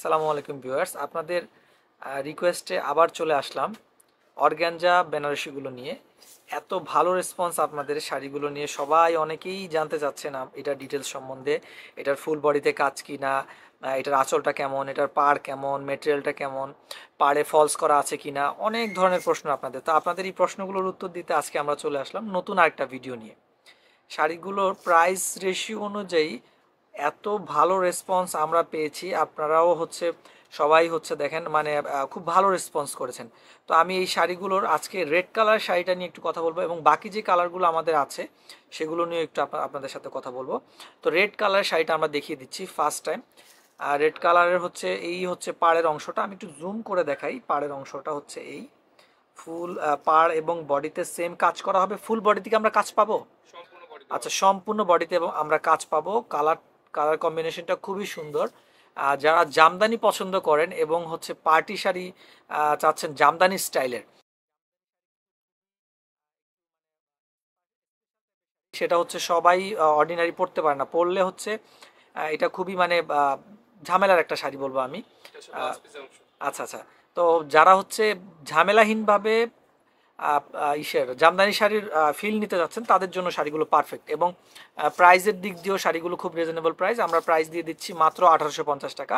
আসসালামু আলাইকুম ভিউয়ার্স, আপনাদের রিকোয়েস্টে আবার চলে আসলাম অর্গানজা বেনারসিগুলো নিয়ে। এত ভালো রেসপন্স আপনাদের শাড়িগুলো নিয়ে, সবাই অনেকেই জানতে চাচ্ছেন এটার ডিটেলস সম্বন্ধে। এটার ফুল বডিতে কাজ কি না, এটার আঁচলটা কেমন, এটার পাড় কেমন, মেটেরিয়ালটা কেমন, পাড়ে ফলস করা আছে কি না, অনেক ধরনের প্রশ্ন আপনাদের। তো আপনাদের এই প্রশ্নগুলোর উত্তর দিতে আজকে আমরা চলে আসলাম নতুন আরেকটা ভিডিও নিয়ে। শাড়িগুলোর প্রাইস রেশিও অনুযায়ী এত ভালো রেসপন্স আমরা পেয়েছি, আপনারাও সবাই দেখেন মানে খুব ভালো রেসপন্স করেছেন। তো আমি এই শাড়িগুলোর আজকে রেড কালার শাড়িটা নিয়ে একটু কথা বলবো এবং বাকি যে কালারগুলো আমাদের আছে সেগুলো নিয়ে একটু আপনাদের সাথে কথা বলবো। তো রেড কালার শাড়িটা আমরা দেখিয়ে দিচ্ছি ফার্স্ট টাইম। আর রেড কালারের এই পাড়ের অংশটা আমি একটু জুম করে দেখাই। পাড়ের অংশটা এই ফুল পাড় এবং বডিতে সেম কাজ করা হবে। ফুল বডি থেকে আমরা কাজ পাবো, আচ্ছা সম্পূর্ণ বডিতে এবং আমরা কাজ পাবো। কালার কালার কম্বিনেশনটা খুবই সুন্দর। যারা জামদানি পছন্দ করেন এবং পার্টি শাড়ি চাচ্ছেন জামদানি স্টাইলের, সেটা সবাই অর্ডিনারি পরতে পারে না, পরলে এটা খুবই মানে ঝামেলার একটা শাড়ি বলবো আমি। আচ্ছা আচ্ছা, তো যারা ঝামেলাহীনভাবে জামদানি শাড়ির ফিল নিতে যাচ্ছেন তাদের জন্য শাড়িগুলো পারফেক্ট। এবং প্রাইসের দিক দিয়েও শাড়িগুলো খুব রিজনেবল প্রাইস। আমরা প্রাইস দিয়ে দিচ্ছি মাত্র 1850 টাকা।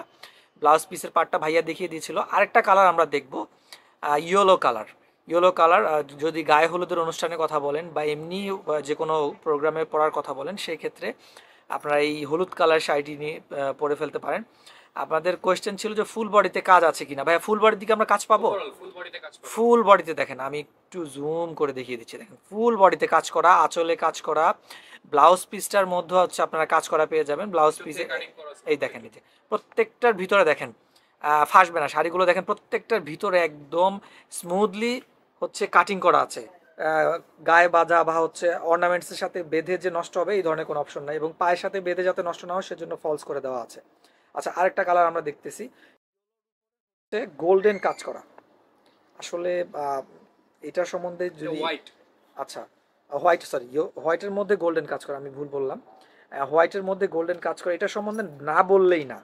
ব্লাউজ পিসের পার্টটা ভাইয়া দেখিয়ে দিয়েছিল। আরেকটা কালার আমরা দেখব, ইয়েলো কালার। ইয়েলো কালার যদি গায়ে হলুদের অনুষ্ঠানের কথা বলেন বা এমনি যে কোনো প্রোগ্রামে পরার কথা বলেন, সেই ক্ষেত্রে আপনারা এই হলুদ কালার শাড়িটি নিয়ে পরে ফেলতে পারেন। আপনাদের কোয়েশ্চেন ছিল যে ফুল বডিতে কাজ আছে কিনা। ভাইয়া ফুল বডির দিকে আমরা কাজ পাবো? ফুল বডিতে দেখেন, আমি একটু জুম করে দেখিয়ে দিচ্ছি। দেখেন ফুল বডিতে কাজ করা, আঁচলে কাজ করা, ব্লাউজ পিসটার মধ্যে আপনারা কাজ করা পেয়ে যাবেন। ব্লাউজ পিসে এই দেখেন, এই যে প্রত্যেকটার ভিতরে দেখেন ফাঁসবে না শাড়িগুলো। দেখেন প্রত্যেকটার ভিতরে একদম স্মুথলি কাটিং করা আছে। গায়ে বাঁধা বা অর্নামেন্টসের সাথে বেঁধে যে নষ্ট হবে এই ধরনের কোনো অপশন নাই, এবং পায়ের সাথে বেঁধে যাতে নষ্ট না হয় সেজন্য ফলস করে দেওয়া আছে। আচ্ছা, আরেকটা কালার আমরা দেখতেছি, গোল্ডেন কাজ করা। আসলে এটা সম্বন্ধে যদি আচ্ছা হোয়াইট, সরি হোয়াইটের মধ্যে গোল্ডেন কাজ করা, আমি ভুল বললাম। হোয়াইটের মধ্যে গোল্ডেন কাজ করা, এটা সম্বন্ধে না বললেই না।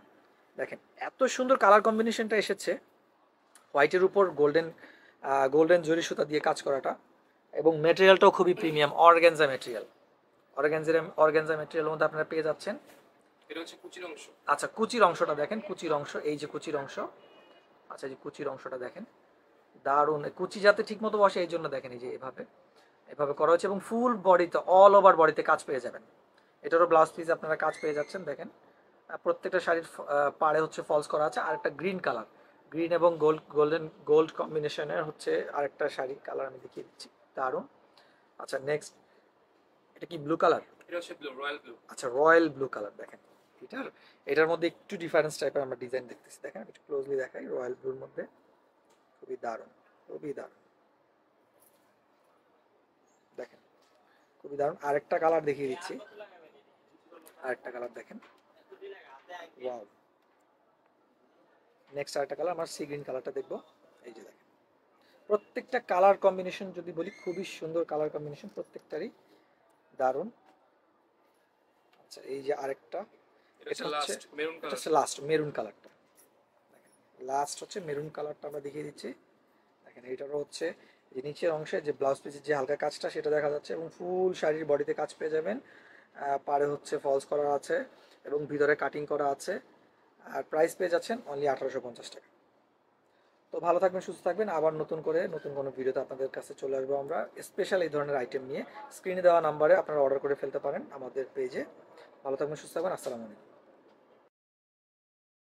দেখেন এত সুন্দর কালার কম্বিনেশনটা এসেছে, হোয়াইটের উপর গোল্ডেন গোল্ডেন জরি সুতা দিয়ে কাজ করাটা, এবং মেটেরিয়ালটাও খুবই প্রিমিয়াম অর্গানজা মেটেরিয়াল। অর্গানজা মেটেরিয়ালের মধ্যে আপনারা পেয়ে যাচ্ছেন। আচ্ছা, কুচির অংশটা দেখেন, কুচির অংশ, এই যে কুচির অংশ। আচ্ছা, এই যে কুচির অংশটা দেখেন, দারুণ। কুচি যাতে ঠিক মতো বসে এই জন্য দেখেন এই যে এভাবে এভাবে করা হয়েছে, এবং ফুল বডিতে অল ওভার বডিতে কাজ পেয়ে যাবেন। এটারও ব্লাউজ পিস আপনারা কাজ পেয়ে যাচ্ছেন। দেখেন প্রত্যেকটা শাড়ির পাড়ে ফলস করা আছে। আর একটা গ্রিন কালার, গ্রিন এবং গোল্ড কম্বিনেশনের আরেকটা শাড়ি কালার আমি দেখিয়ে দিচ্ছি, দারুণ। আচ্ছা নেক্সট, এটা কি ব্লু কালার? আচ্ছা, রয়্যাল ব্লু কালার। দেখেন এটার মধ্যে একটু ডিফারেন্স টাইপের আমরা ডিজাইন দেখতেছি। দেখেন একটু ক্লোজলি দেখাই, রয়্যাল ব্লুর মধ্যে খুবই দারুণ, খুবই দারুণ। দেখেন খুবই দারুণ। আরেকটা কালার দেখিয়ে দিচ্ছি, আরেকটা কালার দেখেন, ওয়াও। নেক্সট আরেকটা কালার, আমার সি গ্রিন কালারটা দেখবো। এই যে দেখেন প্রত্যেকটা কালার কম্বিনেশন যদি বলি, খুবই সুন্দর কালার কম্বিনেশন, প্রত্যেকটারই দারুণ। আচ্ছা, এই যে আরেকটা, এটা লাস্ট মেরুন কালারটা। লাস্ট মেরুন কালারটা আমরা দেখিয়ে দিচ্ছি। দেখেন এইটারও যে নিচের অংশে যে ব্লাউজ পিসের যে হালকা কাজটা সেটা দেখা যাচ্ছে, এবং ফুল শাড়ির বডিতে কাজ পেয়ে যাবেন। পাড়ে ফলস করা আছে এবং ভিতরে কাটিং করা আছে। আর প্রাইস পেয়ে যাচ্ছেন অনলি 1850 টাকা। তো ভালো থাকবেন, সুস্থ থাকবেন। আবার নতুন কোনো ভিডিওতে আপনাদের কাছে চলে আসবো আমরা স্পেশাল এই ধরনের আইটেম নিয়ে। স্ক্রিনে দেওয়া নাম্বারে আপনারা অর্ডার করে ফেলতে পারেন আমাদের পেজে। ভালো থাকবেন, সুস্থ থাকবেন, আসসালামু আলাইকুম।